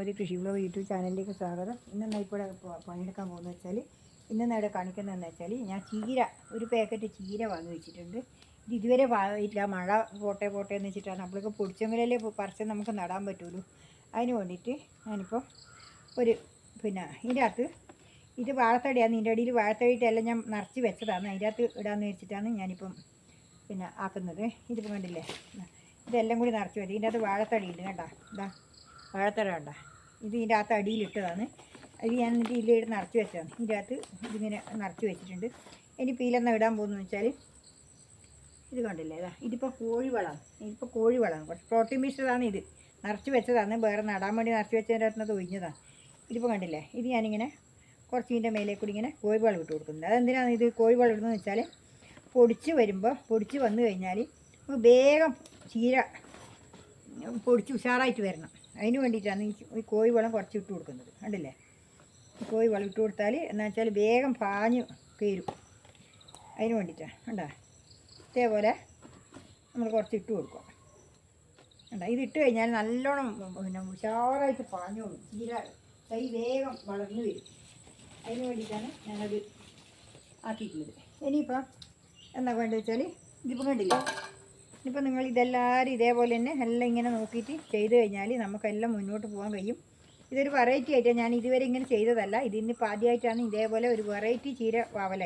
ഒരു കൃഷി blog YouTube ചാനലിലേക്ക് സ്വാഗതം. ഇന്ന് ഇപ്പോൾ പണിയെടുക്കാൻ പോകുന്നത് വെച്ചാൽ ഇവിടെ കാണിക്കുന്നതെന്ന് വെച്ചാൽ ഞാൻ ചീര ഒരു പാക്കറ്റ് ചീര വാങ്ങി വെച്ചിട്ടുണ്ട്. ഇത് ഇതുവരെ ഇല്ല, മഴ പോട്ടെ എന്ന് വെച്ചിട്ടാണ്. നമ്മൾക്ക് പൊടിച്ചെങ്കിലല്ലേ പറിച്ച് നമുക്ക് നടാൻ പറ്റുള്ളൂ. അതിന് വേണ്ടിയിട്ട് ഞാനിപ്പോൾ ഒരു ഇതിൻ്റെ അകത്ത് ഇത് വാഴത്തടിയാണ്. ഇതിൻ്റെ അടിയിൽ വാഴത്തടിയിട്ടെല്ലാം ഞാൻ നിറച്ച് വെച്ചതാണ്. അതിൻ്റെ അകത്ത് ഇടാമെന്ന് വെച്ചിട്ടാണ് ഞാനിപ്പം ആക്കുന്നത്. ഇതിപ്പോൾ കണ്ടില്ലേ, ഇതെല്ലാം കൂടി നിറച്ച് വെച്ചത്. ഇതിൻ്റെ അകത്ത് വാഴത്തടിയുണ്ട് കേട്ടോ. ഇതാ വാഴത്തട കണ്ട, ഇത് ഇതിൻ്റെ അകത്ത് അടിയിലിട്ടതാണ്. അത് ഞാൻ എന്നിട്ട് ഇതിലേക്ക് നിറച്ച് വെച്ചതാണ്. ഇതിൻ്റെ അകത്ത് ഇതിങ്ങനെ നിറച്ച് വെച്ചിട്ടുണ്ട്. ഇനി പീലെന്നാ ഇടാൻ പോകുന്നത് വെച്ചാൽ ഇത് കണ്ടില്ലേ, ഇതാ ഇതിപ്പോൾ കോഴിവളമാണ്. കുറച്ച് പ്രോട്ടീൻ മിക്സ്ഡാണ്. ഇത് നിറച്ച് വെച്ചതാണ്, വേറെ നടാൻ വേണ്ടി നിറച്ച് വെച്ചതിൻ്റെ അകത്ത് ഒഴിഞ്ഞതാണ്. ഇതിപ്പോൾ കണ്ടില്ലേ, ഇത് ഞാനിങ്ങനെ കുറച്ച് ഇതിൻ്റെ മേലെ കൂടി ഇങ്ങനെ കോഴിവളം ഇട്ട് കൊടുക്കുന്നുണ്ട്. അതെന്തിനാണ് ഇത് കോഴിവളം ഇടുന്നതെന്ന് വെച്ചാൽ പൊടിച്ച് വന്നു കഴിഞ്ഞാൽ വേഗം ചീര പൊടിച്ച് ഉഷാറായിട്ട് വരണം. അതിന് വേണ്ടിയിട്ടാണ് ഈ കോഴിവളം കുറച്ച് ഇട്ട് കൊടുക്കുന്നത്. കണ്ടില്ലേ, കോഴിവളം ഇട്ട് കൊടുത്താൽ എന്താ വെച്ചാൽ വേഗം പാഞ്ഞ് കയറും. അതിന് വേണ്ടിയിട്ടാണ്. കണ്ടാ, ഇതേപോലെ നമ്മൾ കുറച്ച് ഇട്ട് കൊടുക്കുക. കണ്ടാ, ഇതിട്ട് കഴിഞ്ഞാൽ നല്ലോണം ഉഷാറായിട്ട് പാഞ്ഞോളും. ചീര തൈ വേഗം വളർന്നു വരും. അതിന് വേണ്ടിയിട്ടാണ് ഞാനത് ആക്കിയിട്ടുള്ളത്. ഇനിയിപ്പം എന്താ വേണ്ടത് വെച്ചാൽ ഇതിപ്പോൾ കണ്ടില്ലേ, ഇനിയിപ്പോൾ നിങ്ങൾ ഇതെല്ലാവരും ഇതേപോലെ തന്നെ എല്ലാം ഇങ്ങനെ നോക്കിയിട്ട് ചെയ്ത് കഴിഞ്ഞാൽ നമുക്കെല്ലാം മുന്നോട്ട് പോകാൻ കഴിയും. ഇതൊരു വെറൈറ്റി ആയിട്ടാണ്, ഞാൻ ഇതുവരെ ഇങ്ങനെ ചെയ്തതല്ല. ഇതിനിപ്പോൾ ആദ്യമായിട്ടാണ് ഇതേപോലെ ഒരു വെറൈറ്റി ചീര വാവല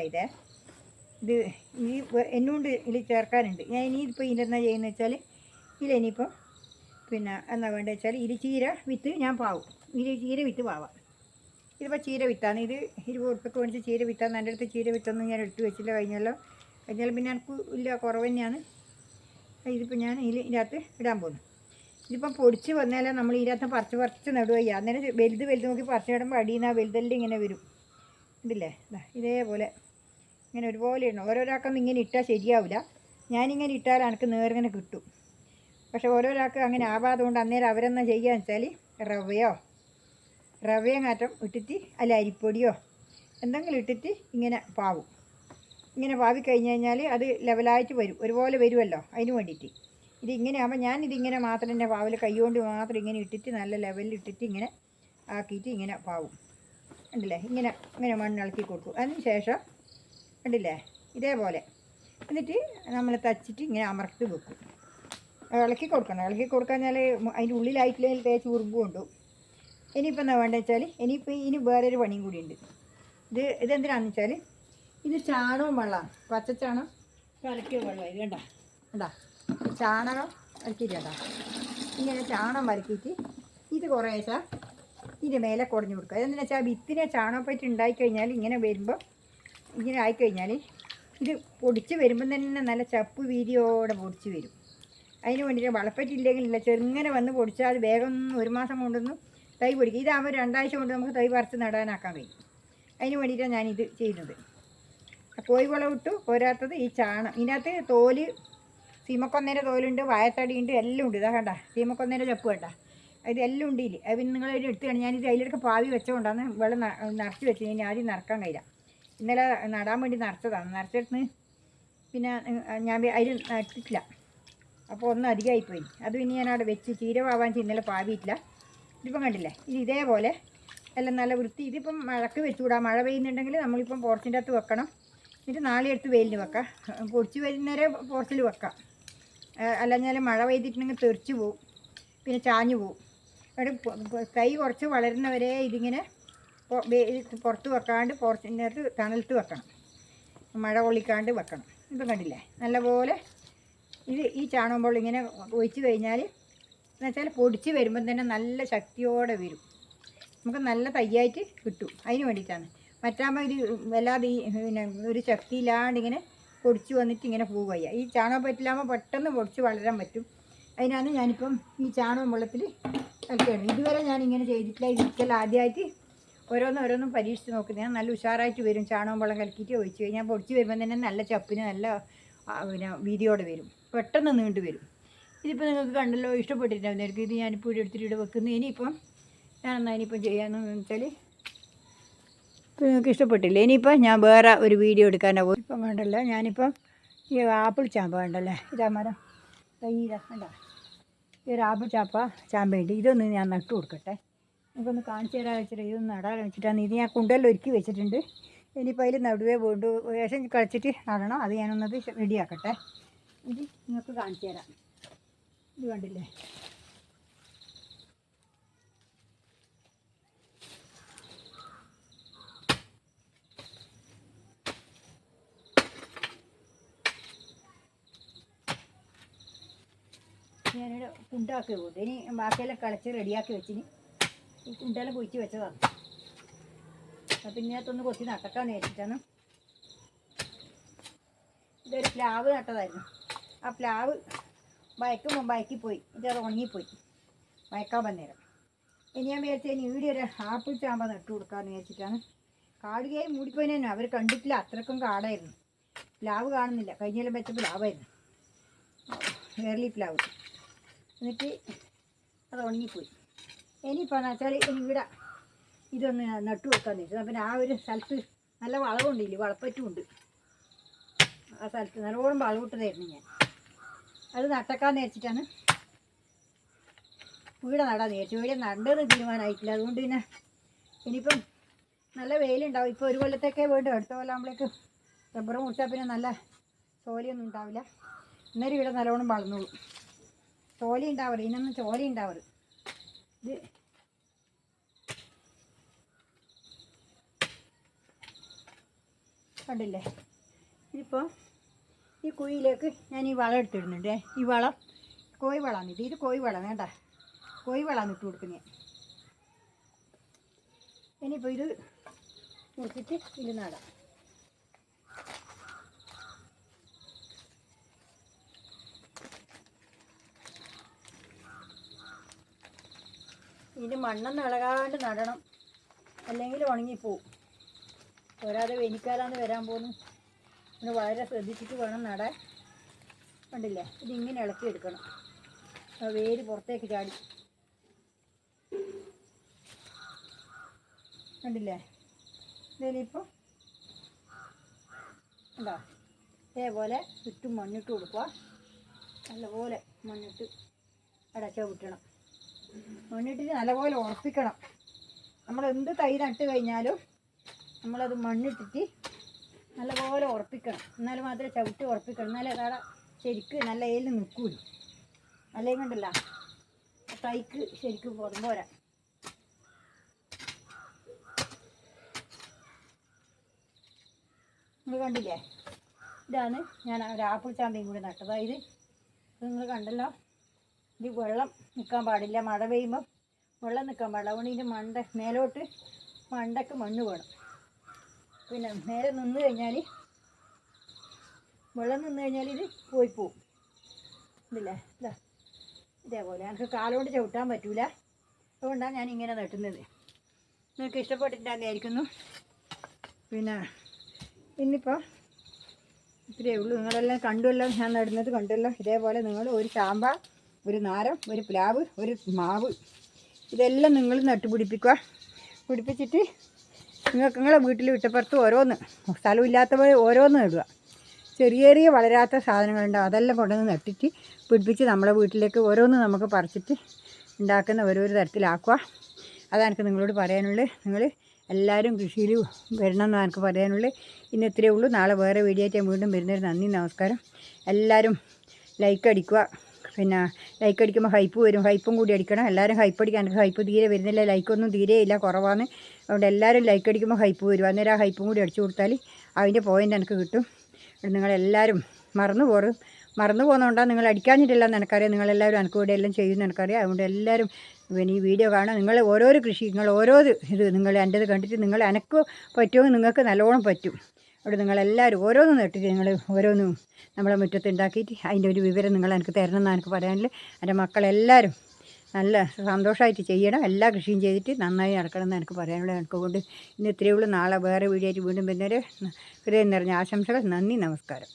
ഇത് ഈ എന്നുകൊണ്ട് ഇതിൽ ചേർക്കാനുണ്ട്. ഞാൻ ഇനിയിപ്പോൾ ഇതിൻ്റെ ചെയ്യുന്നത് വെച്ചാൽ ഇതിലിനിയിപ്പോൾ എന്താ വേണ്ടത് വെച്ചാൽ ഇത് ചീര വിത്ത് ഞാൻ പാവും. ഇത് ചീര വിത്ത് പാവാം. ഇതിപ്പോൾ ചീര വിത്താണ്. ഇത് 20 ഉറുപ്പിക മേടിച്ച് ചീര വിത്താണ്. എൻ്റെ അടുത്ത് ചീര വിത്തൊന്നും ഞാൻ എടുത്ത് വെച്ചില്ല. കഴിഞ്ഞാൽ പിന്നെ എനിക്ക് ഇല്ല, കുറവ് തന്നെയാണ്. ഇതിപ്പോൾ ഞാൻ ഇതിൻ്റെ അകത്ത് ഇടാൻ പോകുന്നു. ഇതിപ്പം പൊടിച്ച് വന്നാലും നമ്മൾ ഇതിനകത്ത് പറിച്ച് നടുക ചെയ്യുക. അന്നേരം വലുത് നോക്കി പറിച്ച് നടുമ്പോൾ അടിയിൽ നിന്ന് ആ വലുതെല്ലാം ഇങ്ങനെ വരും. ഇതില്ലേ, ഇതേപോലെ ഇങ്ങനെ ഒരുപോലെ ഇടണം. ഓരോരാൾക്കൊന്നും ഇങ്ങനെ ഇട്ടാൽ ശരിയാവില്ല. ഞാനിങ്ങനെ ഇട്ടാൽ എനിക്ക് നേർങ്ങനെ കിട്ടും. പക്ഷേ ഓരോരാൾക്ക് അങ്ങനെ ആവാതുകൊണ്ട് അന്നേരം അവരെന്നാ ചെയ്യുകയെന്ന് വെച്ചാൽ റവയോ മാറ്റം ഇട്ടിട്ട് അല്ല അരിപ്പൊടിയോ എന്തെങ്കിലും ഇട്ടിട്ട് ഇങ്ങനെ പാവും. ഇങ്ങനെ പാവി കഴിഞ്ഞ് കഴിഞ്ഞാൽ അത് ലെവലായിട്ട് വരും, ഒരുപോലെ വരുമല്ലോ. അതിന് വേണ്ടിയിട്ട് ഇതിങ്ങനെ ആകുമ്പോൾ ഞാനിതിങ്ങനെ മാത്രം തന്നെ പാവിൽ കൈകൊണ്ട് മാത്രം ഇങ്ങനെ ഇട്ടിട്ട് നല്ല ലെവലിൽ ഇട്ടിട്ട് ഇങ്ങനെ ആക്കിയിട്ട് ഇങ്ങനെ പാവും. കണ്ടില്ലേ, ഇങ്ങനെ മണ്ണിളക്കി കൊടുക്കും. അതിന് ശേഷം കണ്ടില്ലേ ഇതേപോലെ എന്നിട്ട് നമ്മൾ തച്ചിട്ട് ഇങ്ങനെ അമർത്തി വെക്കും. ഇളക്കി കൊടുക്കണം. ഇളക്കി കൊടുക്കാഞ്ഞാൽ അതിൻ്റെ ഉള്ളിലായിട്ടില്ലെങ്കിൽ തേച്ച് ഉറുമ്പ് കൊണ്ടു. ഇനിയിപ്പോൾ എന്താ വേണ്ടത് വെച്ചാൽ ഇനി വേറൊരു പണിയും കൂടിയുണ്ട്. ഇതെന്തിനാണെന്ന് വെച്ചാൽ ഇത് ചാണകവും വെള്ളമാണ്. പച്ചച്ചാണകം കലക്കിയ വെള്ളം. ഇത് കണ്ടാ ചാണകം വരക്കിയിട്ട് കേട്ടോ, ഇങ്ങനെ ചാണകം വരക്കിയിട്ട് ഇത് കുറേശ്ശെ ഇതിൻ്റെ മേലെ കുടഞ്ഞു കൊടുക്കുക. അതെന്താണെന്ന് വെച്ചാൽ വിത്തിനെ ചാണകപ്പറ്റി ഉണ്ടായിക്കഴിഞ്ഞാൽ ഇങ്ങനെ വരുമ്പോൾ ഇങ്ങനെ ആയിക്കഴിഞ്ഞാൽ ഇത് പൊടിച്ച് വരുമ്പം തന്നെ നല്ല ചപ്പ് വീതിയോടെ പൊടിച്ച് വരും. അതിന് വേണ്ടിയിട്ട് വളപ്പറ്റില്ലെങ്കിലില്ല, ചെറുങ്ങനെ വന്ന് പൊടിച്ചാൽ വേഗം ഒരു മാസം കൊണ്ടൊന്നും തൈ പൊടിക്കും. ഇതാകുമ്പോൾ 2 ആഴ്ച കൊണ്ട് നമുക്ക് തൈ പറിച്ച് നടാനാക്കാൻ കഴിയും. അതിന് വേണ്ടിയിട്ടാണ് ഞാനിത് ചെയ്യുന്നത്. കോഴിവളം ഇട്ടു പോരാത്തത് ഈ ചാണം. ഇതിനകത്ത് തോല്, സീമക്കൊന്നേൻ്റെ തോലുണ്ട്, വാഴത്തടിയുണ്ട്, എല്ലാം ഉണ്ട്. ഇതാ കണ്ട സീമക്കൊന്നേൻ്റെ ചപ്പ് കണ്ട, ഇതെല്ലാം ഉണ്ട് ഇതിൽ. അത് പിന്നെ നിങ്ങളൊരു എടുത്താണ്. ഞാനിത് അതിലേക്ക് പാവി വെച്ചുകൊണ്ടാണ് വെള്ളം നിറച്ച് വെച്ച്. ഇനി ആദ്യം നിറക്കാൻ കഴിയില്ല. ഇന്നലെ നടാൻ വേണ്ടി നിറച്ചതാണ്. നിറച്ചെടുത്ത് പിന്നെ ഞാൻ അതിൽ നട്ടിട്ടില്ല. അപ്പോൾ ഒന്നും അധികമായിപ്പോയി. അത് പിന്നെ ഞാൻ അവിടെ വെച്ച് ചീരവാവാൻ ഇന്നലെ പാവിയിട്ടില്ല. ഇതിപ്പം കണ്ടില്ലേ, ഇതേപോലെ എല്ലാം നല്ല വൃത്തി. ഇതിപ്പം മഴക്ക് വെച്ചുകൂടാ. മഴ പെയ്യുന്നുണ്ടെങ്കിൽ നമ്മളിപ്പം പോർച്ചിൻ്റെ അകത്ത് വെക്കണം. എന്നിട്ട് നാളെ എടുത്ത് വെയിലിന് വെക്കാം. പൊടിച്ച് വരുന്നേരെ പോർച്ചിൽ വെക്കാം. അല്ലാഞ്ഞാൽ മഴ പെയ്തിട്ടുണ്ടെങ്കിൽ തെറിച്ച് പോവും, പിന്നെ ചാഞ്ഞു പോവും. അവിടെ തൈ കുറച്ച് വളരുന്നവരെ ഇതിങ്ങനെ പുറത്ത് വെക്കാണ്ട് പോർച്ചിൻ്റെ അകത്ത് തണലത്ത് വെക്കണം. മഴ കൊള്ളിക്കാണ്ട് വെക്കണം. ഇപ്പം കണ്ടില്ലേ നല്ലപോലെ ഈ ചാണകം ഇങ്ങനെ ഒഴിച്ച് കഴിഞ്ഞാൽ എന്നുവെച്ചാൽ പൊടിച്ച് വരുമ്പം തന്നെ നല്ല ശക്തിയോടെ വരും. നമുക്ക് നല്ല തയ്യായിട്ട് കിട്ടും. അതിന് വേണ്ടിയിട്ടാണ്. മറ്റാകുമ്പോൾ ഇത് വല്ലാതെ ഒരു ശക്തിയില്ലാണ്ട് ഇങ്ങനെ പൊടിച്ച് വന്നിട്ട് ഇങ്ങനെ പോവുക. ഈ ചാണകം പറ്റില്ലാകുമ്പോൾ പെട്ടെന്ന് പൊടിച്ച് വളരാൻ പറ്റും. അതിനാണ് ഞാനിപ്പം ഈ ചാണകം വെള്ളത്തിൽ കളിക്കുകയാണ്. ഇതുവരെ ഞാനിങ്ങനെ ചെയ്തിട്ടില്ല. ഇതിൽ ആദ്യമായിട്ട് ഓരോന്നും പരീക്ഷിച്ച് നോക്കുന്നത്. നല്ല ഉഷാറായിട്ട് വരും. ചാണകം വെള്ളം കലക്കിയിട്ട് ഒഴിച്ച് കഴിഞ്ഞാൽ പൊടിച്ച് വരുമ്പോൾ തന്നെ നല്ല ചപ്പിന് നല്ല വീതിയോടെ വരും, പെട്ടെന്ന് നീണ്ടു വരും. ഇതിപ്പോൾ നിങ്ങൾക്ക് കണ്ടല്ലോ, ഇഷ്ടപ്പെട്ടിട്ടുണ്ടാവും. ഇത് ഞാനിപ്പോൾ ഇവിടെ എടുത്തിട്ട് ഇവിടെ വെക്കുന്നത്. ഇനിയിപ്പം ഞാനെന്നാ ചെയ്യാമെന്ന് വെച്ചാൽ ഇപ്പോൾ നിങ്ങൾക്ക് ഇഷ്ടപ്പെട്ടില്ല. ഇനിയിപ്പോൾ ഞാൻ വേറെ ഒരു വീഡിയോ എടുക്കാനാണ് പോകും. ഇപ്പം വേണ്ടല്ലോ, ഞാനിപ്പം ഈ ആപ്പിൾ ചാമ്പ വേണ്ടല്ലേ, ഇതാ മരം ഇതാ വേണ്ട, ഈ ഒരു ആപ്പിൾ ചാമ്പയുണ്ട്. ഇതൊന്ന് ഞാൻ നട്ടു കൊടുക്കട്ടെ. നമുക്കൊന്ന് കാണിച്ചു തരാൻ വെച്ചിട്ട് ഇതൊന്ന് നടാൻ വെച്ചിട്ടാണ്. ഇത് ഞാൻ കുണ്ടെല്ലാം ഒരുക്കി വെച്ചിട്ടുണ്ട്. ഇനിയിപ്പോൾ അതിൽ നടുവേ വീണ്ടും ശേഷം കളിച്ചിട്ട് നടണം. അത് ഞാനൊന്നത് റെഡിയാക്കട്ടെ. ഇത് നിങ്ങൾക്ക് കാണിച്ചു തരാം. ഇത് കണ്ടില്ലേ, ഞാനിവിടെ കുണ്ടാക്കി പോകും. ഇനി ബാക്കിയെല്ലാം കളിച്ച് റെഡിയാക്കി വെച്ചിന് ഈ കുണ്ടെല്ലാം കുഴിച്ച് വെച്ചതാണ്. അപ്പം ഇതിനകത്തൊന്ന് കൊത്തി നട്ടക്കാന്ന് വെച്ചിട്ടാണ്. ഇതൊരു പ്ലാവ് നട്ടതായിരുന്നു. ആ പ്ലാവ് വയക്കുമ്പോൾ വയക്കിപ്പോയി, ഇതത് ഉണങ്ങിപ്പോയി വയക്കാൻ വന്നേരം. ഇനി ഞാൻ വിചാരിച്ചാൽ ഇനി ഇവിടെ ഒരു ആപ്പിൾ ചാമ്പ നട്ടു കൊടുക്കാമെന്ന് വിചാരിച്ചിട്ടാണ്. കാടുകയായി മൂടിപ്പോയി തന്നെ അവർ കണ്ടിട്ടില്ല, അത്രക്കും കാടായിരുന്നു. പ്ലാവ് കാണുന്നില്ല, കഴിഞ്ഞാലും വെച്ച പ്ലാവായിരുന്നു, വേർലി പ്ലാവ്. എന്നിട്ട് അത് ഉണങ്ങിപ്പോയി. ഇനിയിപ്പോൾ എന്ന് വെച്ചാൽ ഇനി ഇവിടെ ഇതൊന്ന് നട്ടു കൊടുക്കാമെന്ന് വെച്ചാൽ പിന്നെ ആ ഒരു സ്ഥലത്ത് നല്ല വളവുണ്ടില്ല, വളപ്പറ്റുമുണ്ട്. ആ സ്ഥലത്ത് നല്ലോണം വളവിട്ടതായിരുന്നു ഞാൻ. അത് നട്ടക്കാന്ന് വെച്ചിട്ടാണ് വീട് നടാന്ന് വിചാരിച്ചു. വീട് നടേണ്ടത് തീരുമാനമായിട്ടില്ല. അതുകൊണ്ട് പിന്നെ ഇനിയിപ്പം നല്ല വെയിലുണ്ടാവും. ഇപ്പോൾ ഒരു കൊല്ലത്തേക്കേ വേണ്ടു. അടുത്ത കൊല്ലാകുമ്പോഴേക്ക് റബ്ബർ മുറിച്ചാൽ പിന്നെ നല്ല ചോലയൊന്നും ഉണ്ടാവില്ല. അന്നേരം ഇവിടെ നല്ലോണം വളർന്നോളൂ. ചോല ഉണ്ടാവരുത്, ഇതിനൊന്നും ചോല ഉണ്ടാവരുത്. ഇത് കണ്ടില്ലേ, ഇതിപ്പോൾ ഈ കുഴിയിലേക്ക് ഞാൻ ഈ വളം എടുത്തിടുന്നുണ്ട്. ഈ വളം കോഴി വളമാണ്. ഇത് കോഴി വളം വേണ്ട, കോഴി വളമാണ് ഇട്ട് കൊടുക്കുന്നത്. ഇനിയിപ്പോൾ ഇത് മുറിച്ചിട്ട് ഇത് നടാം. ഇതിന് മണ്ണൊന്നും ഇളകാണ്ട് നടണം, അല്ലെങ്കിൽ ഉണങ്ങിപ്പോവും. വരാതെ വേനിക്കാലാന്ന് വരാൻ പോകുന്നു. പിന്നെ വളരെ ശ്രദ്ധിച്ചിട്ട് വേണം നടാൻ. കണ്ടില്ലേ, ഇതിങ്ങനെ ഇളക്കിയെടുക്കണം. വേര് പുറത്തേക്ക് ചാടി. കണ്ടില്ലേ, ഇതിലിപ്പോൾ ഉണ്ടോ, ഇതേപോലെ ചുറ്റും മണ്ണിട്ട് കൊടുക്കുക. നല്ലപോലെ മണ്ണിട്ട് അടച്ചാൽ വിട്ടണം. മണ്ണിട്ടിട്ട് നല്ലപോലെ ഉറപ്പിക്കണം. നമ്മളെന്ത് തൈ നട്ട് കഴിഞ്ഞാലും നമ്മളത് മണ്ണിട്ടിട്ട് നല്ലപോലെ ഉറപ്പിക്കണം. എന്നാലും മാത്രമേ ചവിട്ടി ഉറപ്പിക്കണം. എന്നാലേ അതാടെ ശരിക്ക് നല്ല ഏല് നിൽക്കൂല. അല്ലെങ്കിൽ കണ്ടല്ല തൈക്ക് ശരിക്കും പോരാ. നിങ്ങൾ കണ്ടില്ലേ, ഇതാണ് ഞാൻ ഒരു ആപ്പിൾ ചാമ്പയും കൂടി നട്ടത്. ഇത് നിങ്ങൾ കണ്ടല്ലോ. ഇത് വെള്ളം നിൽക്കാൻ പാടില്ല, മഴ പെയ്യുമ്പം വെള്ളം നിൽക്കാൻ പാടില്ല. അതുകൊണ്ട് ഇതിൻ്റെ മേലോട്ട് മണ്ടയ്ക്ക് മണ്ണ് വേണം. പിന്നെ നേരെ നിന്ന് കഴിഞ്ഞാൽ വെള്ളം നിന്ന് കഴിഞ്ഞാൽ ഇത് പോയിപ്പോവും. ഇതില്ലേ, ഇതാ ഇതേപോലെ എനിക്ക് കാലുകൊണ്ട് ചവിട്ടാൻ പറ്റൂല. അതുകൊണ്ടാണ് ഞാൻ ഇങ്ങനെ നട്ടുന്നത്. നിങ്ങൾക്ക് ഇഷ്ടപ്പെട്ടിട്ടായിരിക്കുന്നു. പിന്നെ ഇന്നിപ്പോൾ ഇത്രയേ ഉള്ളൂ. നിങ്ങളെല്ലാം കണ്ടുവല്ലോ, ഞാൻ നടുന്നത് കണ്ടല്ലോ. ഇതേപോലെ നിങ്ങൾ ഒരു ചാമ്പ, ഒരു നാരം, ഒരു പ്ലാവ്, ഒരു മാവ്, ഇതെല്ലാം നിങ്ങൾ നട്ടുപിടിപ്പിക്കുക. പിടിപ്പിച്ചിട്ട് നിങ്ങളെ വീട്ടിൽ വിട്ടപ്പുറത്ത് ഓരോന്ന്, സ്ഥലമില്ലാത്തവർ ഓരോന്ന് നടുക. ചെറിയ ചെറിയ വളരാത്ത സാധനങ്ങളുണ്ടാവും, അതെല്ലാം കൊണ്ടുവന്ന് നട്ടിട്ട് പിടിപ്പിച്ച് നമ്മളെ വീട്ടിലേക്ക് ഓരോന്ന് നമുക്ക് പറിച്ചിട്ട് ഉണ്ടാക്കുന്ന ഓരോരോ തരത്തിലാക്കുക. അതാണ് എനിക്ക് നിങ്ങളോട് പറയാനുള്ളത്. നിങ്ങൾ എല്ലാവരും കൃഷിയിൽ വരണമെന്നാണ് എനിക്ക് പറയാനുള്ളത്. ഇന്ന് ഇത്രയേ ഉള്ളൂ. നാളെ വേറെ വീഡിയോ ആയിട്ട് വീണ്ടും വരുന്നൊരു നന്ദി, നമസ്കാരം. എല്ലാവരും ലൈക്ക് അടിക്കുക. പിന്നെ ലൈക്ക് അടിക്കുമ്പോൾ ഹൈപ്പ് വരും, ഹൈപ്പും കൂടി അടിക്കണം. എല്ലാവരും ഹൈപ്പ് അടിക്കാൻ. എനിക്ക് ഹൈപ്പ് തീരെ വരുന്നില്ല, ലൈക്കൊന്നും തീരെ ഇല്ല, കുറവാണ്. അതുകൊണ്ട് എല്ലാവരും ലൈക്ക് അടിക്കുമ്പോൾ ഹൈപ്പ് വരും. അന്നേരം ആ ഹൈപ്പും കൂടി അടിച്ചു കൊടുത്താൽ അതിൻ്റെ പോയിൻ്റ് എനിക്ക് കിട്ടും. നിങ്ങളെല്ലാവരും മറന്നു പോകുന്നതുകൊണ്ടാണ് നിങ്ങൾ അടിക്കാഞ്ഞിട്ടില്ലെന്ന് എനിക്കറിയാം. നിങ്ങളെല്ലാവരും എനിക്ക് കൂടെ എല്ലാം ചെയ്യുമെന്ന് എനിക്കറിയാം. അതുകൊണ്ട് എല്ലാവരും പിന്നെ ഈ വീഡിയോ കാണുക. നിങ്ങൾ ഓരോരോ കൃഷി, നിങ്ങൾ ഓരോ ഇത് നിങ്ങൾ എൻ്റേത് കണ്ടിട്ട് നിങ്ങൾ എനിക്ക് പറ്റുമെങ്കിൽ നിങ്ങൾക്ക് നല്ലോണം പറ്റും. അവിടെ നിങ്ങളെല്ലാവരും ഓരോന്നും നട്ടിട്ട് നിങ്ങൾ ഓരോന്നും നമ്മളെ മുറ്റത്ത് ഉണ്ടാക്കിയിട്ട് അതിൻ്റെ ഒരു വിവരം നിങ്ങൾ എനിക്ക് തരണം എന്നാണ് എനിക്ക് പറയാനുള്ളത്. എൻ്റെ മക്കളെല്ലാവരും നല്ല സന്തോഷമായിട്ട് ചെയ്യണം. എല്ലാ കൃഷിയും ചെയ്തിട്ട് നന്നായി നടക്കണം എന്ന് എനിക്ക് പറയാനുള്ളത്. എനിക്ക് കൊണ്ട് ഇന്ന് ഇത്രയേ ഉള്ളൂ. നാളെ വേറെ വീഡിയോ ആയിട്ട് വീണ്ടും വരുന്നവരെ ഹൃദയം നിറഞ്ഞ ആശംസകൾ. നന്ദി, നമസ്കാരം.